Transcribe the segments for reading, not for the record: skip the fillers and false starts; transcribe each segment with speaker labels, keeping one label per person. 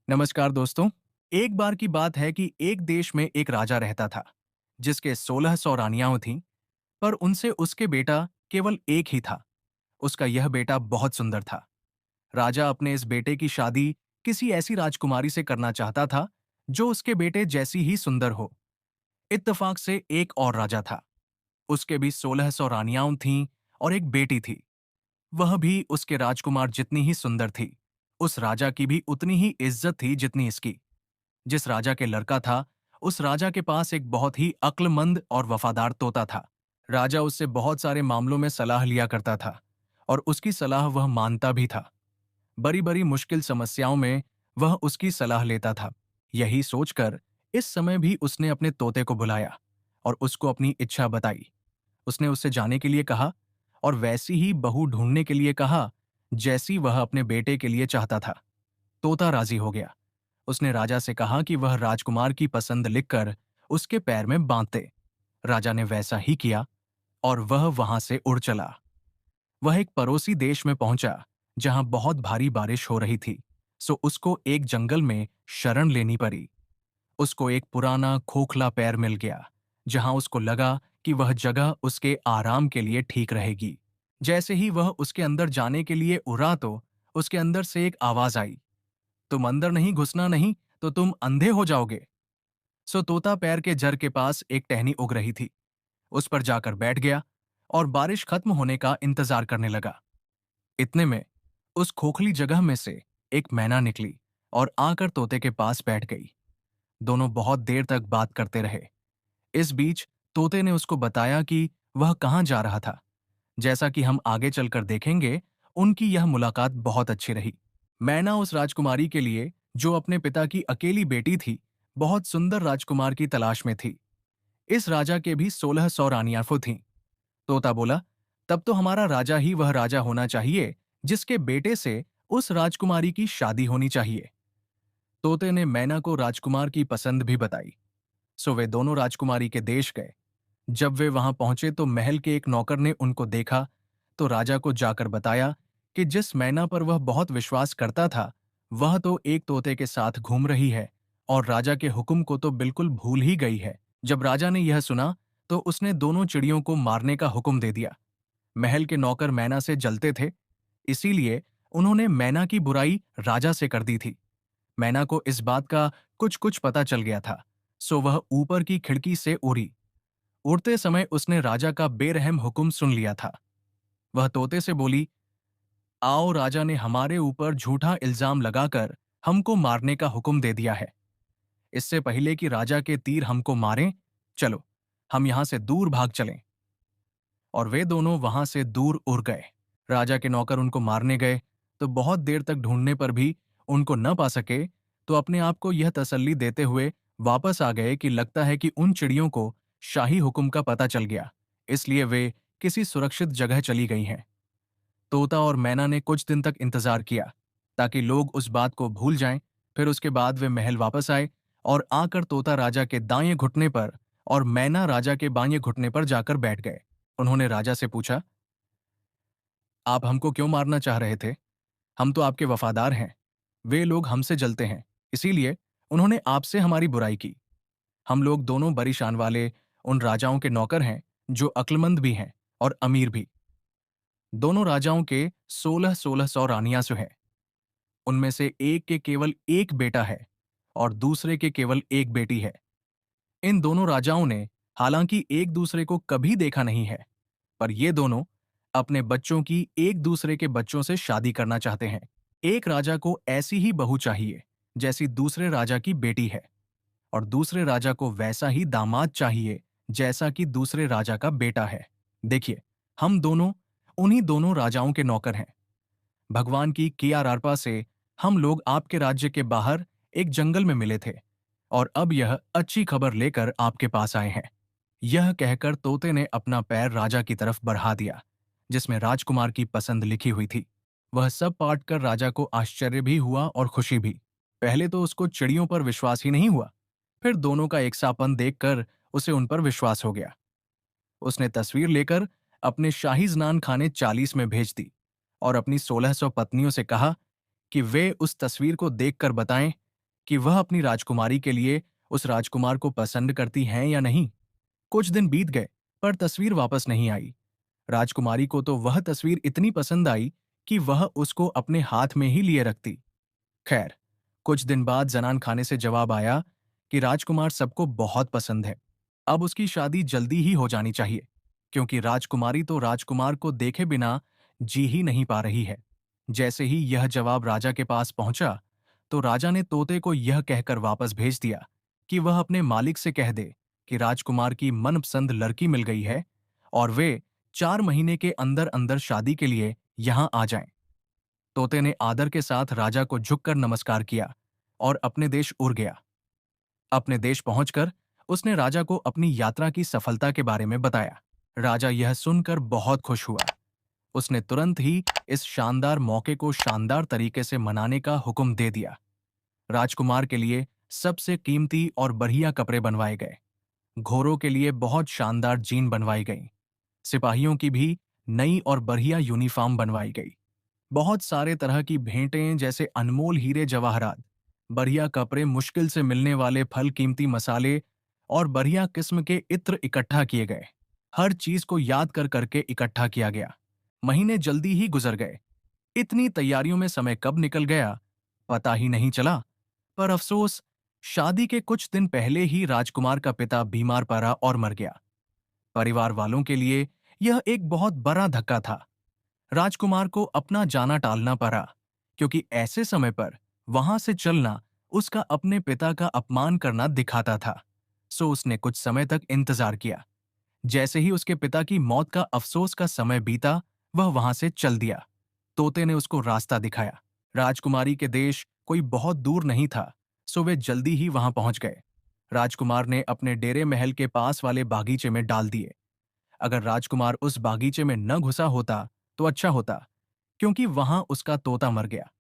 Speaker 1: नमस्कार दोस्तों। एक बार की बात है कि एक देश में एक राजा रहता था जिसके 1600 रानियां थीं, पर उनसे उसके बेटा केवल एक ही था। उसका यह बेटा बहुत सुंदर था। राजा अपने इस बेटे की शादी किसी ऐसी राजकुमारी से करना चाहता था जो उसके बेटे जैसी ही सुंदर हो। इत्तेफाक से एक और राजा था। उसके भी 1600 रानियां थीं और एक बेटी थी। वह भी उसके राजकुमार जितनी ही सुंदर थी। उस राजा की भी उतनी ही इज्जत थी जितनी इसकी। जिस राजा के लड़का था, उस राजा के पास एक बहुत ही अक्लमंद और वफादार तोता था। राजा उससे बहुत सारे मामलों में सलाह लिया करता था और उसकी सलाह वह मानता भी था। बड़ी बड़ी मुश्किल समस्याओं में वह उसकी सलाह लेता था। यही सोचकर इस समय भी उसने अपने तोते को बुलाया और उसको अपनी इच्छा बताई। उसने उससे जाने के लिए कहा और वैसी ही बहू ढूंढने के लिए कहा जैसी वह अपने बेटे के लिए चाहता था। तोता राजी हो गया। उसने राजा से कहा कि वह राजकुमार की पसंद लिखकर उसके पैर में बांध दे। राजा ने वैसा ही किया और वह वहां से उड़ चला। वह एक पड़ोसी देश में पहुंचा जहां बहुत भारी बारिश हो रही थी, सो उसको एक जंगल में शरण लेनी पड़ी। उसको एक पुराना खोखला पैर मिल गया जहां उसको लगा कि वह जगह उसके आराम के लिए ठीक रहेगी। जैसे ही वह उसके अंदर जाने के लिए उड़ा तो उसके अंदर से एक आवाज आई, तुम अंदर नहीं घुसना नहीं तो तुम अंधे हो जाओगे। सो तोता पैर के जर के पास एक टहनी उग रही थी। उस पर जाकर बैठ गया और बारिश खत्म होने का इंतजार करने लगा। इतने में उस खोखली जगह में से एक मैना निकली और आकर तोते के पास बैठ गई। दोनों बहुत देर तक बात करते रहे। इस बीच तोते ने उसको बताया कि वह कहाँ जा रहा था। जैसा कि हम आगे चलकर देखेंगे, उनकी यह मुलाकात बहुत अच्छी रही। मैना उस राजकुमारी के लिए, जो अपने पिता की अकेली बेटी थी, बहुत सुंदर राजकुमार की तलाश में थी। इस राजा के भी 1600 रानियां थीं। तोता बोला, तब तो हमारा राजा ही वह राजा होना चाहिए जिसके बेटे से उस राजकुमारी की शादी होनी चाहिए। तोते ने मैना को राजकुमार की पसंद भी बताई। सो वे दोनों राजकुमारी के देश गए। जब वे वहां पहुंचे तो महल के एक नौकर ने उनको देखा तो राजा को जाकर बताया कि जिस मैना पर वह बहुत विश्वास करता था, वह तो एक तोते के साथ घूम रही है और राजा के हुक्म को तो बिल्कुल भूल ही गई है। जब राजा ने यह सुना तो उसने दोनों चिड़ियों को मारने का हुक्म दे दिया। महल के नौकर मैना से जलते थे, इसीलिए उन्होंने मैना की बुराई राजा से कर दी थी। मैना को इस बात का कुछ कुछ पता चल गया था, सो वह ऊपर की खिड़की से उड़ी। उड़ते समय उसने राजा का बेरहम हुक्म सुन लिया था। वह तोते से बोली, आओ, राजा ने हमारे ऊपर झूठा इल्जाम लगाकर हमको मारने का हुक्म दे दिया है। इससे पहले कि राजा के तीर हमको मारें, चलो हम यहां से दूर भाग चलें। और वे दोनों वहां से दूर उड़ गए। राजा के नौकर उनको मारने गए तो बहुत देर तक ढूंढने पर भी उनको न पा सके, तो अपने आप को यह तसल्ली देते हुए वापस आ गए कि लगता है कि उन चिड़ियों को शाही हुक्म का पता चल गया, इसलिए वे किसी सुरक्षित जगह चली गई हैं। तोता और मैना ने कुछ दिन तक इंतजार किया ताकि लोग उस बात को भूल जाएं। फिर उसके बाद वे महल वापस आए और आकर तोता राजा के दाएं घुटने पर और मैना राजा के बाएं घुटने पर जाकर बैठ गए। उन्होंने राजा से पूछा, आप हमको क्यों मारना चाह रहे थे? हम तो आपके वफादार हैं। वे लोग हमसे जलते हैं, इसीलिए उन्होंने आपसे हमारी बुराई की। हम लोग दोनों बड़ी शान वाले उन राजाओं के नौकर हैं जो अक्लमंद भी हैं और अमीर भी। दोनों राजाओं के 1600 रानियां हैं। उनमें से एक के केवल एक बेटा है और दूसरे के केवल एक बेटी है। इन दोनों राजाओं ने हालांकि एक दूसरे को कभी देखा नहीं है, पर ये दोनों अपने बच्चों की एक दूसरे के बच्चों से शादी करना चाहते हैं। एक राजा को ऐसी ही बहू चाहिए जैसी दूसरे राजा की बेटी है, और दूसरे राजा को वैसा ही दामाद चाहिए जैसा कि दूसरे राजा का बेटा है। देखिए, हम दोनों उन्हीं दोनों राजाओं के नौकर हैं। भगवान की किया रारपा से हम लोग आपके राज्य के बाहर एक जंगल में मिले थे और अब यह अच्छी खबर लेकर आपके पास आए हैं। यह कहकर तोते ने अपना पैर राजा की तरफ बढ़ा दिया जिसमें राजकुमार की पसंद लिखी हुई थी। वह सब पाठ कर राजा को आश्चर्य भी हुआ और खुशी भी। पहले तो उसको चिड़ियों पर विश्वास ही नहीं हुआ, फिर दोनों का एकसापन देखकर उसे उन पर विश्वास हो गया। उसने तस्वीर लेकर अपने शाही स्नान खाने 40 में भेज दी और अपनी 1600 पत्नियों से कहा कि वे उस तस्वीर को देखकर बताएं कि वह अपनी राजकुमारी के लिए उस राजकुमार को पसंद करती हैं या नहीं। कुछ दिन बीत गए, पर तस्वीर वापस नहीं आई। राजकुमारी को तो वह तस्वीर इतनी पसंद आई कि वह उसको अपने हाथ में ही लिए रखती। खैर, कुछ दिन बाद जनान खाने से जवाब आया कि राजकुमार सबको बहुत पसंद है। अब उसकी शादी जल्दी ही हो जानी चाहिए, क्योंकि राजकुमारी तो राजकुमार को देखे बिना जी ही नहीं पा रही है। जैसे ही यह जवाब राजा के पास पहुंचा, तो राजा ने तोते को यह कहकर वापस भेज दिया कि वह अपने मालिक से कह दे कि राजकुमार की मनपसंद लड़की मिल गई है और वे 4 महीने के अंदर अंदर शादी के लिए यहां आ जाएं। तोते ने आदर के साथ राजा को झुककर नमस्कार किया और अपने देश उड़ गया। अपने देश पहुंचकर उसने राजा को अपनी यात्रा की सफलता के बारे में बताया। राजा यह सुनकर बहुत खुश हुआ। उसने तुरंत ही इस शानदार मौके को शानदार तरीके से मनाने का हुक्म दे दिया। राजकुमार के लिए सबसे कीमती और बढ़िया कपड़े बनवाए गए। घोड़ों के लिए बहुत शानदार जीन बनवाई गई। सिपाहियों की भी नई और बढ़िया यूनिफॉर्म बनवाई गई। बहुत सारे तरह की भेंटें जैसे अनमोल हीरे जवाहरात, बढ़िया कपड़े, मुश्किल से मिलने वाले फल, कीमती मसाले और बढ़िया किस्म के इत्र इकट्ठा किए गए। हर चीज को याद कर करके इकट्ठा किया गया। महीने जल्दी ही गुजर गए। इतनी तैयारियों में समय कब निकल गया पता ही नहीं चला। पर अफसोस, शादी के कुछ दिन पहले ही राजकुमार का पिता बीमार पड़ा और मर गया। परिवार वालों के लिए यह एक बहुत बड़ा धक्का था। राजकुमार को अपना जाना टालना पड़ा, क्योंकि ऐसे समय पर वहां से चलना उसका अपने पिता का अपमान करना दिखाता था। सो उसने कुछ समय तक इंतजार किया। जैसे ही उसके पिता की मौत का अफसोस का समय बीता, वह वहां से चल दिया। तोते ने उसको रास्ता दिखाया। राजकुमारी के देश कोई बहुत दूर नहीं था, सो वे जल्दी ही वहां पहुंच गए। राजकुमार ने अपने डेरे महल के पास वाले बागीचे में डाल दिए। अगर राजकुमार उस बागीचे में न घुसा होता तो अच्छा होता, क्योंकि वहां उसका तोता मर गया।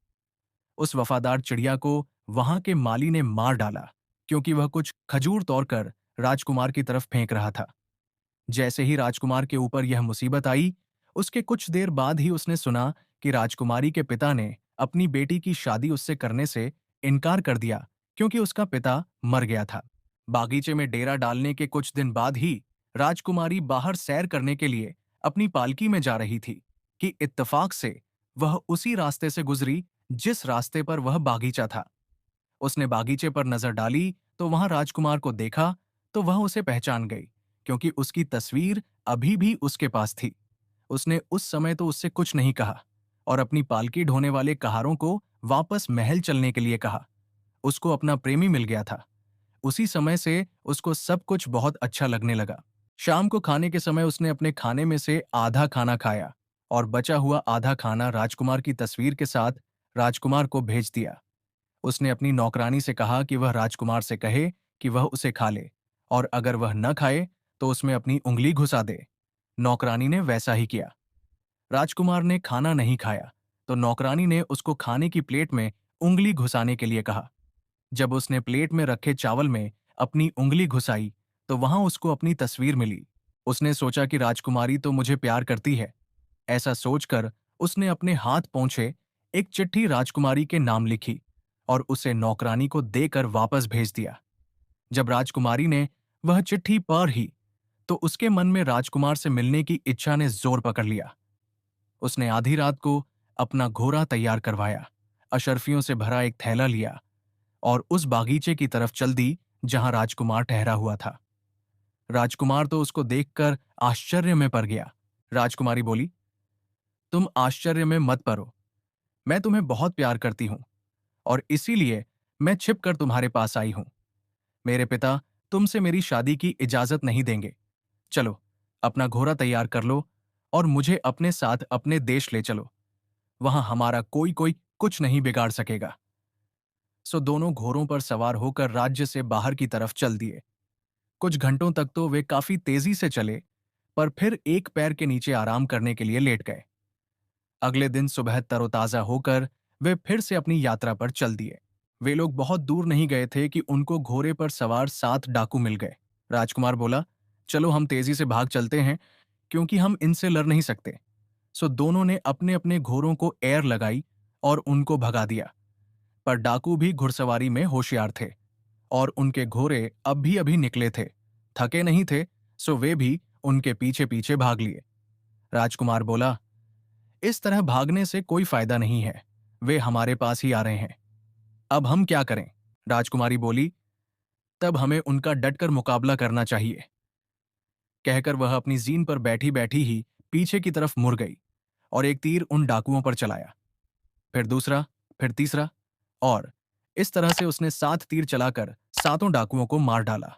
Speaker 1: उस वफादार चिड़िया को वहां के माली ने मार डाला, क्योंकि वह कुछ खजूर तोड़कर राजकुमार की तरफ फेंक रहा था। जैसे ही राजकुमार के ऊपर यह मुसीबत आई, उसके कुछ देर बाद ही उसने सुना कि राजकुमारी के पिता ने अपनी बेटी की शादी उससे करने से इनकार कर दिया, क्योंकि उसका पिता मर गया था। बागीचे में डेरा डालने के कुछ दिन बाद ही राजकुमारी बाहर सैर करने के लिए अपनी पालकी में जा रही थी कि इत्तेफाक से वह उसी रास्ते से गुजरी जिस रास्ते पर वह बागीचा था। उसने बागीचे पर नजर डाली तो वहां राजकुमार को देखा, तो वह उसे पहचान गई, क्योंकि उसकी तस्वीर अभी भी उसके पास थी। उसने उस समय तो उससे कुछ नहीं कहा और अपनी पालकी ढोने वाले कहारों को वापस महल चलने के लिए कहा। उसको अपना प्रेमी मिल गया था। उसी समय से उसको सब कुछ बहुत अच्छा लगने लगा। शाम को खाने के समय उसने अपने खाने में से आधा खाना खाया और बचा हुआ आधा खाना राजकुमार की तस्वीर के साथ राजकुमार को भेज दिया। उसने अपनी नौकरानी से कहा कि वह राजकुमार से कहे कि वह उसे खा ले, और अगर वह न खाए तो उसमें अपनी उंगली घुसा दे। नौकरानी ने वैसा ही किया। राजकुमार ने खाना नहीं खाया, तो नौकरानी ने उसको खाने की प्लेट में उंगली घुसाने के लिए कहा। जब उसने प्लेट में रखे चावल में अपनी उंगली घुसाई, तो वहां उसको अपनी तस्वीर मिली। उसने सोचा कि राजकुमारी तो मुझे प्यार करती है। ऐसा सोचकर उसने अपने हाथ पोंछे एक चिट्ठी राजकुमारी के नाम लिखी और उसे नौकरानी को देकर वापस भेज दिया। जब राजकुमारी ने वह चिट्ठी पढ़ी, तो उसके मन में राजकुमार से मिलने की इच्छा ने जोर पकड़ लिया। उसने आधी रात को अपना घोड़ा तैयार करवाया, अशर्फियों से भरा एक थैला लिया और उस बागीचे की तरफ चल दी जहां राजकुमार ठहरा हुआ था। राजकुमार तो उसको देखकर आश्चर्य में पड़ गया। राजकुमारी बोली, तुम आश्चर्य में मत पड़ो। मैं तुम्हें बहुत प्यार करती हूं और इसीलिए मैं छिपकर तुम्हारे पास आई हूं। मेरे पिता तुमसे मेरी शादी की इजाजत नहीं देंगे। चलो, अपना घोड़ा तैयार कर लो और मुझे अपने साथ अपने देश ले चलो। वहां हमारा कोई कोई कुछ नहीं बिगाड़ सकेगा। सो दोनों घोड़ों पर सवार होकर राज्य से बाहर की तरफ चल दिए। कुछ घंटों तक तो वे काफी तेजी से चले, पर फिर एक पैर के नीचे आराम करने के लिए लेट गए। अगले दिन सुबह तरोताजा होकर वे फिर से अपनी यात्रा पर चल दिए। वे लोग बहुत दूर नहीं गए थे कि उनको घोड़े पर सवार 7 डाकू मिल गए। राजकुमार बोला, चलो हम तेजी से भाग चलते हैं, क्योंकि हम इनसे लड़ नहीं सकते। सो दोनों ने अपने अपने घोड़ों को एयर लगाई और उनको भगा दिया। पर डाकू भी घुड़सवारी में होशियार थे और उनके घोड़े अब भी अभी निकले थे। थके नहीं थे, सो वे भी उनके पीछे पीछे भाग लिए। राजकुमार बोला, इस तरह भागने से कोई फायदा नहीं है। वे हमारे पास ही आ रहे हैं। अब हम क्या करें? राजकुमारी बोली, तब हमें उनका डटकर मुकाबला करना चाहिए। कहकर वह अपनी जीन पर बैठी बैठी ही पीछे की तरफ मुड़ गई और एक तीर उन डाकुओं पर चलाया। फिर दूसरा, फिर तीसरा, और इस तरह से उसने 7 तीर चलाकर सातों डाकुओं को मार डाला।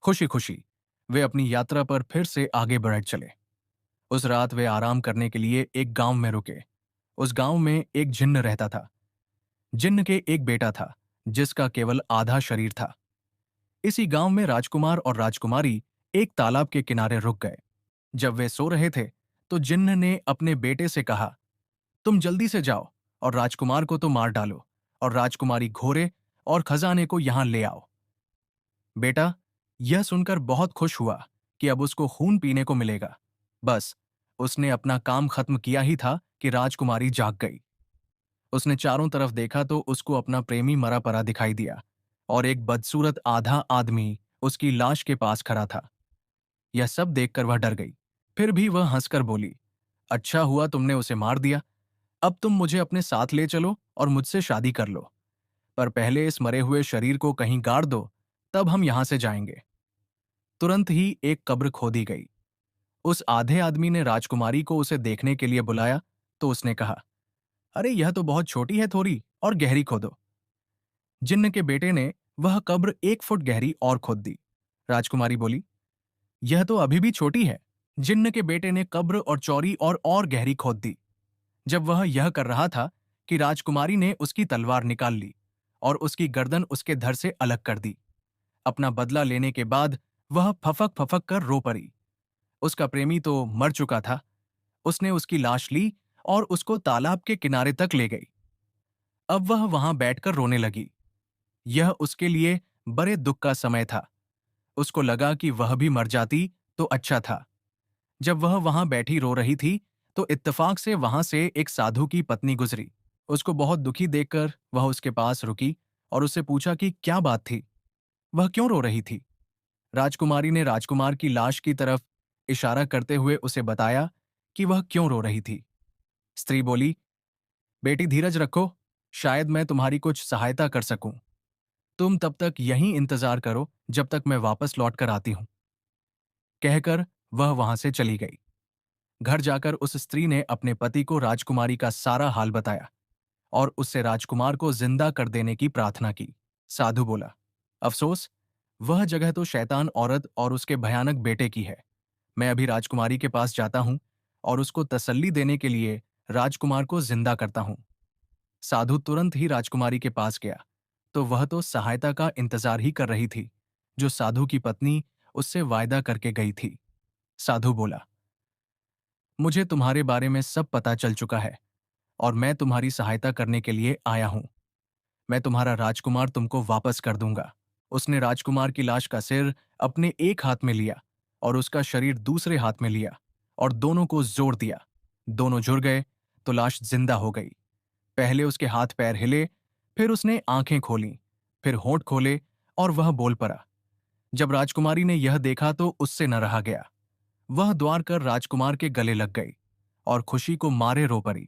Speaker 1: खुशी खुशी वे अपनी यात्रा पर फिर से आगे बढ़ चले। उस रात वे आराम करने के लिए एक गांव में रुके। उस गांव में एक जिन्न रहता था। जिन्न के एक बेटा था जिसका केवल आधा शरीर था। इसी गांव में राजकुमार और राजकुमारी एक तालाब के किनारे रुक गए। जब वे सो रहे थे तो जिन्न ने अपने बेटे से कहा, तुम जल्दी से जाओ और राजकुमार को तो मार डालो और राजकुमारी घोड़े और खजाने को यहां ले आओ। बेटा यह सुनकर बहुत खुश हुआ कि अब उसको खून पीने को मिलेगा। बस उसने अपना काम खत्म किया ही था कि राजकुमारी जाग गई। उसने चारों तरफ देखा तो उसको अपना प्रेमी मरा पड़ा दिखाई दिया और एक बदसूरत आधा आदमी उसकी लाश के पास खड़ा था। यह सब देखकर वह डर गई। फिर भी वह हंसकर बोली, अच्छा हुआ तुमने उसे मार दिया। अब तुम मुझे अपने साथ ले चलो और मुझसे शादी कर लो, पर पहले इस मरे हुए शरीर को कहीं गाड़ दो, तब हम यहां से जाएंगे। तुरंत ही एक कब्र खोदी गई। उस आधे आदमी ने राजकुमारी को उसे देखने के लिए बुलाया तो उसने कहा, अरे यह तो बहुत छोटी है थोड़ी, और गहरी खोदो। जिन्न के बेटे ने वह कब्र 1 फुट गहरी और खोद दी। राजकुमारी बोली, यह तो अभी भी छोटी है। जिन्न के बेटे ने कब्र और चौड़ी और गहरी खोद दी। जब वह यह कर रहा था कि राजकुमारी ने उसकी तलवार निकाल ली और उसकी गर्दन उसके धड़ से अलग कर दी। अपना बदला लेने के बाद वह फफक फफक कर रो पड़ी। उसका प्रेमी तो मर चुका था। उसने उसकी लाश ली और उसको तालाब के किनारे तक ले गई। अब वह वहां बैठकर रोने लगी। यह उसके लिए बड़े दुख का समय था। उसको लगा कि वह भी मर जाती तो अच्छा था। जब वह वहां बैठी रो रही थी तो इत्तेफाक से वहां से एक साधु की पत्नी गुजरी। उसको बहुत दुखी देखकर वह उसके पास रुकी और उससे पूछा कि क्या बात थी, वह क्यों रो रही थी। राजकुमारी ने राजकुमार की लाश की तरफ इशारा करते हुए उसे बताया कि वह क्यों रो रही थी। स्त्री बोली, बेटी धीरज रखो, शायद मैं तुम्हारी कुछ सहायता कर सकूं। तुम तब तक यहीं इंतजार करो जब तक मैं वापस लौट कर आती हूं। कहकर वह वहां से चली गई। घर जाकर उस स्त्री ने अपने पति को राजकुमारी का सारा हाल बताया और उससे राजकुमार को जिंदा कर देने की प्रार्थना की। साधु बोला, अफसोस, वह जगह तो शैतान औरत और उसके भयानक बेटे की है। मैं अभी राजकुमारी के पास जाता हूं और उसको तसल्ली देने के लिए राजकुमार को जिंदा करता हूं। साधु तुरंत ही राजकुमारी के पास गया तो वह तो सहायता का इंतजार ही कर रही थी जो साधु की पत्नी उससे वायदा करके गई थी। साधु बोला, मुझे तुम्हारे बारे में सब पता चल चुका है और मैं तुम्हारी सहायता करने के लिए आया हूं। मैं तुम्हारा राजकुमार तुमको वापस कर दूंगा। उसने राजकुमार की लाश का सिर अपने एक हाथ में लिया और उसका शरीर दूसरे हाथ में लिया और दोनों को जोड़ दिया। दोनों जुड़ गए तो लाश जिंदा हो गई। पहले उसके हाथ पैर हिले, फिर उसने आंखें खोलीं, फिर होंठ खोले और वह बोल पड़ा। जब राजकुमारी ने यह देखा तो उससे न रहा गया। वह द्वार कर राजकुमार के गले लग गई और खुशी को मारे रो पड़ी।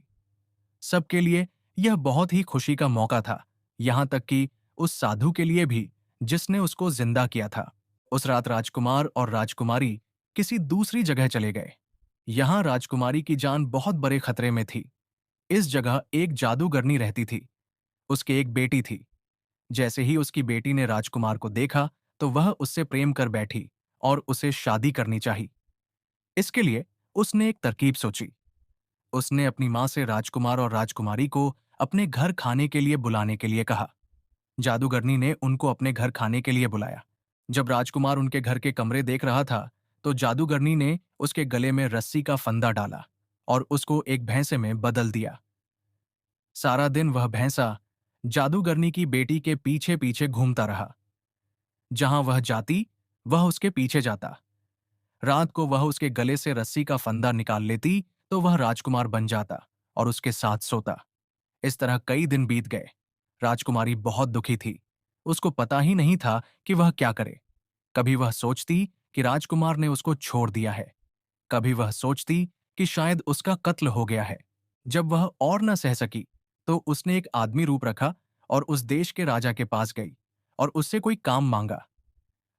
Speaker 1: सबके लिए यह बहुत ही खुशी का मौका था, यहां तक कि उस साधु के लिए भी जिसने उसको जिंदा किया था। उस रात राजकुमार और राजकुमारी किसी दूसरी जगह चले गए। यहां राजकुमारी की जान बहुत बड़े खतरे में थी। इस जगह एक जादूगरनी रहती थी। उसकी एक बेटी थी। जैसे ही उसकी बेटी ने राजकुमार को देखा तो वह उससे प्रेम कर बैठी और उसे शादी करनी चाहिए। इसके लिए उसने एक तरकीब सोची। उसने अपनी मां से राजकुमार और राजकुमारी को अपने घर खाने के लिए बुलाने के लिए कहा। जादूगरनी ने उनको अपने घर खाने के लिए बुलाया। जब राजकुमार उनके घर के कमरे देख रहा था तो जादूगरनी ने उसके गले में रस्सी का फंदा डाला और उसको एक भैंसे में बदल दिया। सारा दिन वह भैंसा जादूगरनी की बेटी के पीछे पीछे घूमता रहा। जहां वह जाती वह उसके पीछे जाता। रात को वह उसके गले से रस्सी का फंदा निकाल लेती तो वह राजकुमार बन जाता और उसके साथ सोता। इस तरह कई दिन बीत गए। राजकुमारी बहुत दुखी थी। उसको पता ही नहीं था कि वह क्या करे। कभी वह सोचती कि राजकुमार ने उसको छोड़ दिया है, कभी वह सोचती कि शायद उसका कत्ल हो गया है। जब वह और न सह सकी, तो उसने एक आदमी रूप रखा और उस देश के राजा के पास गई और उससे कोई काम मांगा।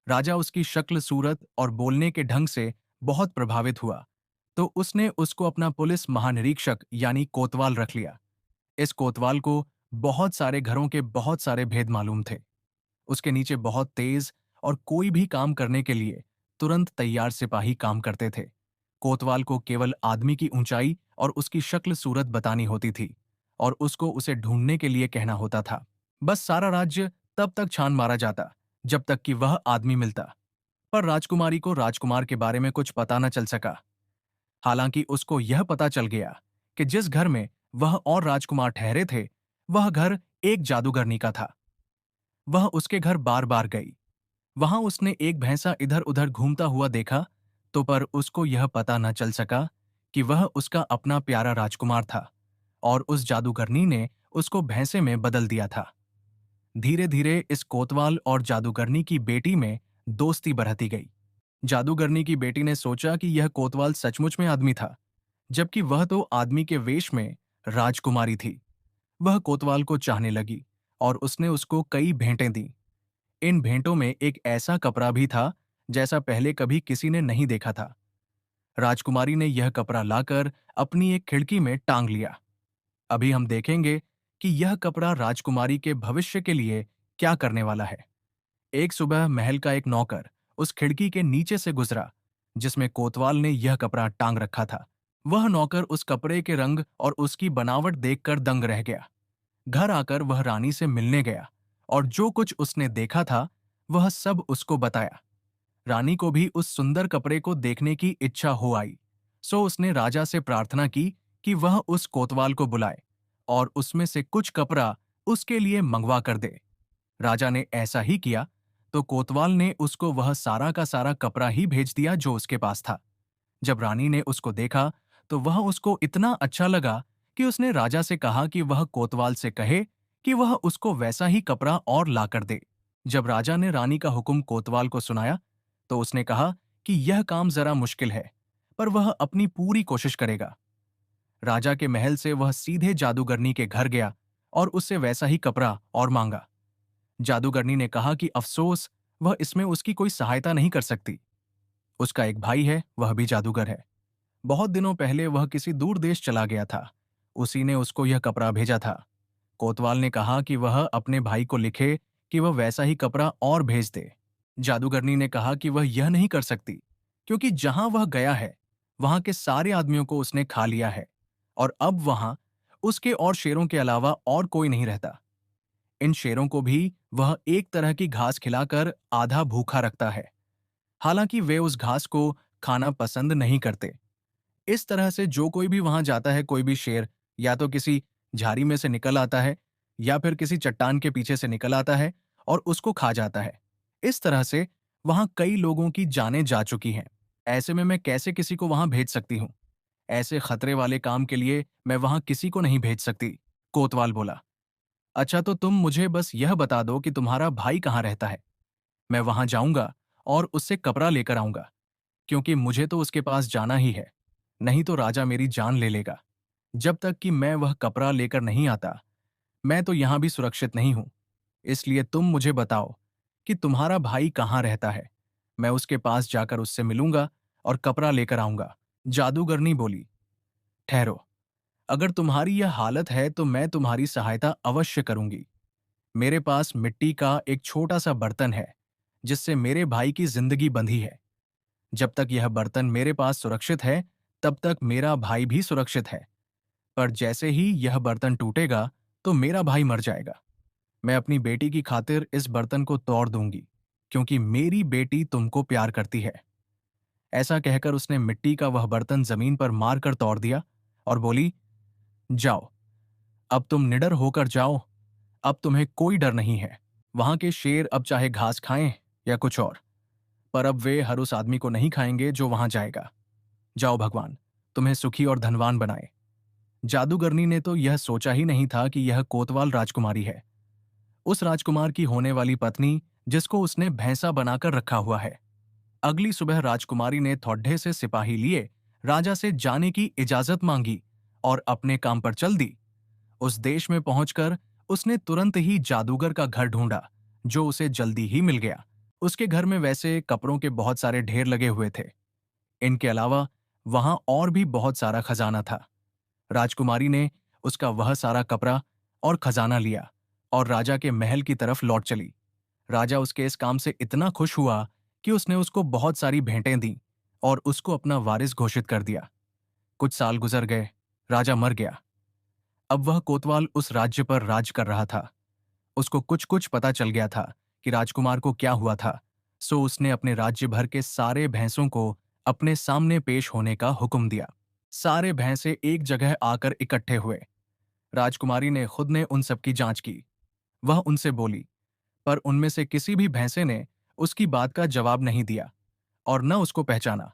Speaker 1: राजा उसकी शक्ल सूरत और बोलने के ढंग से बहुत प्रभावित हुआ, तो उसने उसको अपना पुलिस महानिरीक्षक यानी कोतवाल रख लिया। इस कोतवाल को बहुत सारे घरों के बहुत सारे भेद मालूम थे। उसके नीचे बहुत तेज और कोई भी काम करने के लिए तुरंत तैयार सिपाही काम करते थे। कोतवाल को केवल आदमी की ऊंचाई और उसकी शक्ल सूरत बतानी होती थी और उसको उसे ढूंढने के लिए कहना होता था। बस सारा राज्य तब तक छान मारा जाता जब तक कि वह आदमी मिलता। पर राजकुमारी को राजकुमार के बारे में कुछ पता न चल सका। हालांकि उसको यह पता चल गया कि जिस घर में वह और राजकुमार ठहरे थे, वह घर एक जादूगरनी का था। वह उसके घर बार बार गई। वहां उसने एक भैंसा इधर उधर घूमता हुआ देखा, तो पर उसको यह पता न चल सका कि वह उसका अपना प्यारा राजकुमार था और उस जादूगरनी ने उसको भैंसे में बदल दिया था। धीरे धीरे इस कोतवाल और जादूगरनी की बेटी में दोस्ती बढ़ती गई। जादूगरनी की बेटी ने सोचा कि यह कोतवाल सचमुच में आदमी था, जबकि वह तो आदमी के वेश में राजकुमारी थी। वह कोतवाल को चाहने लगी और उसने उसको कई भेंटें दी। इन भेंटों में एक ऐसा कपड़ा भी था जैसा पहले कभी किसी ने नहीं देखा था। राजकुमारी ने यह कपड़ा लाकर अपनी एक खिड़की में टांग लिया। अभी हम देखेंगे कि यह कपड़ा राजकुमारी के भविष्य के लिए क्या करने वाला है। एक सुबह महल का एक नौकर उस खिड़की के नीचे से गुजरा जिसमें कोतवाल ने यह कपड़ा टांग रखा था। वह नौकर उस कपड़े के रंग और उसकी बनावट देखकर दंग रह गया। घर आकर वह रानी से मिलने गया और जो कुछ उसने देखा था वह सब उसको बताया। रानी को भी उस सुंदर कपड़े को देखने की इच्छा हो आई, सो उसने राजा से प्रार्थना की कि वह उस कोतवाल को बुलाए और उसमें से कुछ कपड़ा उसके लिए मंगवा कर दे। राजा ने ऐसा ही किया, तो कोतवाल ने उसको वह सारा का सारा कपड़ा ही भेज दिया जो उसके पास था। जब रानी ने उसको देखा, तो वह उसको इतना अच्छा लगा कि उसने राजा से कहा कि वह कोतवाल से कहे कि वह उसको वैसा ही कपड़ा और लाकर दे। जब राजा ने रानी का हुक्म कोतवाल को सुनाया, तो उसने कहा कि यह काम जरा मुश्किल है, पर वह अपनी पूरी कोशिश करेगा। राजा के महल से वह सीधे जादूगरनी के घर गया और उससे वैसा ही कपड़ा और मांगा। जादूगरनी ने कहा कि अफसोस, वह इसमें उसकी कोई सहायता नहीं कर सकती। उसका एक भाई है, वह भी जादूगर है। बहुत दिनों पहले वह किसी दूर देश चला गया था। उसी ने उसको यह कपड़ा भेजा था। कोतवाल ने कहा कि वह अपने भाई को लिखे कि वह वैसा ही कपड़ा और भेज दे। जादूगरनी ने कहा कि वह यह नहीं कर सकती, क्योंकि जहां वह गया है वहां के सारे आदमियों को उसने खा लिया है और अब वहां उसके और शेरों के अलावा और कोई नहीं रहता। इन शेरों को भी वह एक तरह की घास खिलाकर आधा भूखा रखता है, हालांकि वे उस घास को खाना पसंद नहीं करते। इस तरह से जो कोई भी वहां जाता है, कोई भी शेर या तो किसी झाड़ी में से निकल आता है या फिर किसी चट्टान के पीछे से निकल आता है और उसको खा जाता है। इस तरह से वहां कई लोगों की जानें जा चुकी हैं। ऐसे में मैं कैसे किसी को वहां भेज सकती हूँ? ऐसे खतरे वाले काम के लिए मैं वहां किसी को नहीं भेज सकती। कोतवाल बोला। अच्छा, तो तुम मुझे बस यह बता दो कि तुम्हारा भाई कहाँ रहता है। मैं वहां जाऊंगा और उससे कपड़ा लेकर आऊंगा, क्योंकि मुझे तो उसके पास जाना ही है, नहीं तो राजा मेरी जान ले लेगा। जब तक कि मैं वह कपड़ा लेकर नहीं आता, मैं तो यहां भी सुरक्षित नहीं हूं। इसलिए तुम मुझे बताओ कि तुम्हारा भाई कहाँ रहता है। मैं उसके पास जाकर उससे मिलूंगा और कपड़ा लेकर आऊंगा। जादूगरनी बोली, ठहरो, अगर तुम्हारी यह हालत है तो मैं तुम्हारी सहायता अवश्य करूंगी। मेरे पास मिट्टी का एक छोटा सा बर्तन है जिससे मेरे भाई की जिंदगी बंधी है। जब तक यह बर्तन मेरे पास सुरक्षित है, तब तक मेरा भाई भी सुरक्षित है। पर जैसे ही यह बर्तन टूटेगा तो मेरा भाई मर जाएगा। मैं अपनी बेटी की खातिर इस बर्तन को तोड़ दूंगी, क्योंकि मेरी बेटी तुमको प्यार करती है। ऐसा कहकर उसने मिट्टी का वह बर्तन जमीन पर मारकर तोड़ दिया और बोली, जाओ, अब तुम निडर होकर जाओ। अब तुम्हें कोई डर नहीं है। वहां के शेर अब चाहे घास खाएं या कुछ और, पर अब वे हर उस आदमी को नहीं खाएंगे जो वहां जाएगा। जाओ, भगवान तुम्हें सुखी और धनवान बनाए। जादूगरनी ने तो यह सोचा ही नहीं था कि यह कोतवाल राजकुमारी है। उस राजकुमार की होने वाली पत्नी, जिसको उसने भैंसा बनाकर रखा हुआ है। अगली सुबह राजकुमारी ने थोड़े से सिपाही लिए राजा से जाने की इजाजत मांगी और अपने काम पर चल दी। उस देश में पहुंचकर उसने तुरंत ही जादूगर का घर ढूंढा, जो उसे जल्दी ही मिल गया। उसके घर में वैसे कपड़ों के बहुत सारे ढेर लगे हुए थे। इनके अलावा वहां और भी बहुत सारा खजाना था। राजकुमारी ने उसका वह सारा कपड़ा और खजाना लिया और राजा के महल की तरफ लौट चली। राजा उसके इस काम से इतना खुश हुआ कि उसने उसको बहुत सारी भेंटें दी और उसको अपना वारिस घोषित कर दिया। कुछ साल गुजर गए, राजा मर गया। अब वह कोतवाल उस राज्य पर राज कर रहा था। उसको कुछ कुछ पता चल गया था कि राजकुमार को क्या हुआ था, सो उसने अपने राज्य भर के सारे भैंसों को अपने सामने पेश होने का हुक्म दिया। सारे भैंसे एक जगह आकर इकट्ठे हुए। राजकुमारी ने खुद ने उन सबकी जांच की। वह उनसे बोली, पर उनमें से किसी भी भैंसे ने उसकी बात का जवाब नहीं दिया और न उसको पहचाना।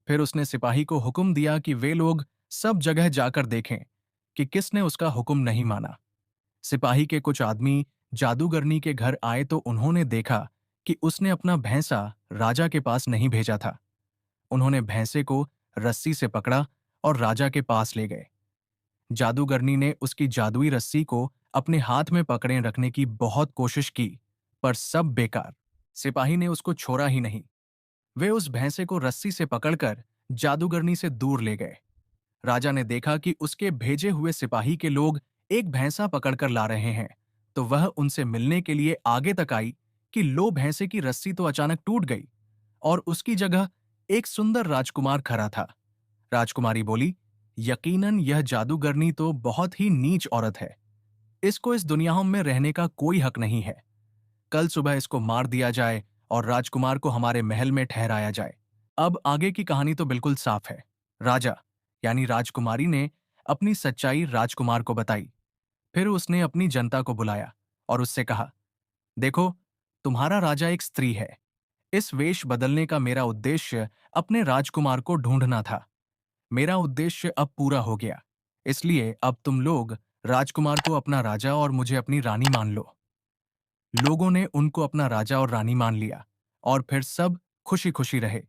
Speaker 1: फिर उसने सिपाही को हुक्म दिया कि वे लोग सब जगह जाकर देखें कि किसने उसका हुक्म नहीं माना। सिपाही के कुछ आदमी जादूगरनी के घर आए तो उन्होंने देखा कि उसने अपना भैंसा राजा के पास नहीं भेजा था। उन्होंने भैंसे को रस्सी से पकड़ा और राजा के पास ले गए। जादूगरनी ने उसकी जादुई रस्सी को अपने हाथ में पकड़े रखने की बहुत कोशिश की, पर सब बेकार। सिपाही ने उसको छोड़ा ही नहीं। वे उस भैंसे को रस्सी से पकड़कर जादूगरनी से दूर ले गए। राजा ने देखा कि उसके भेजे हुए सिपाही के लोग एक भैंसा पकड़कर ला रहे हैं, तो वह उनसे मिलने के लिए आगे तक आई कि लो भैंसे की रस्सी तो अचानक टूट गई और उसकी जगह एक सुंदर राजकुमार खड़ा था। राजकुमारी बोली, यकीनन यह जादूगरनी तो बहुत ही नीच औरत है। इसको इस दुनिया में रहने का कोई हक नहीं है। कल सुबह इसको मार दिया जाए और राजकुमार को हमारे महल में ठहराया जाए। अब आगे की कहानी तो बिल्कुल साफ है। राजा यानी राजकुमारी ने अपनी सच्चाई राजकुमार को बताई। फिर उसने अपनी जनता को बुलाया और उससे कहा, देखो, तुम्हारा राजा एक स्त्री है। इस वेश बदलने का मेरा उद्देश्य अपने राजकुमार को ढूंढना था। मेरा उद्देश्य अब पूरा हो गया। इसलिए अब तुम लोग राजकुमार को अपना राजा और मुझे अपनी रानी मान लो। लोगों ने उनको अपना राजा और रानी मान लिया और फिर सब खुशी खुशी रहे।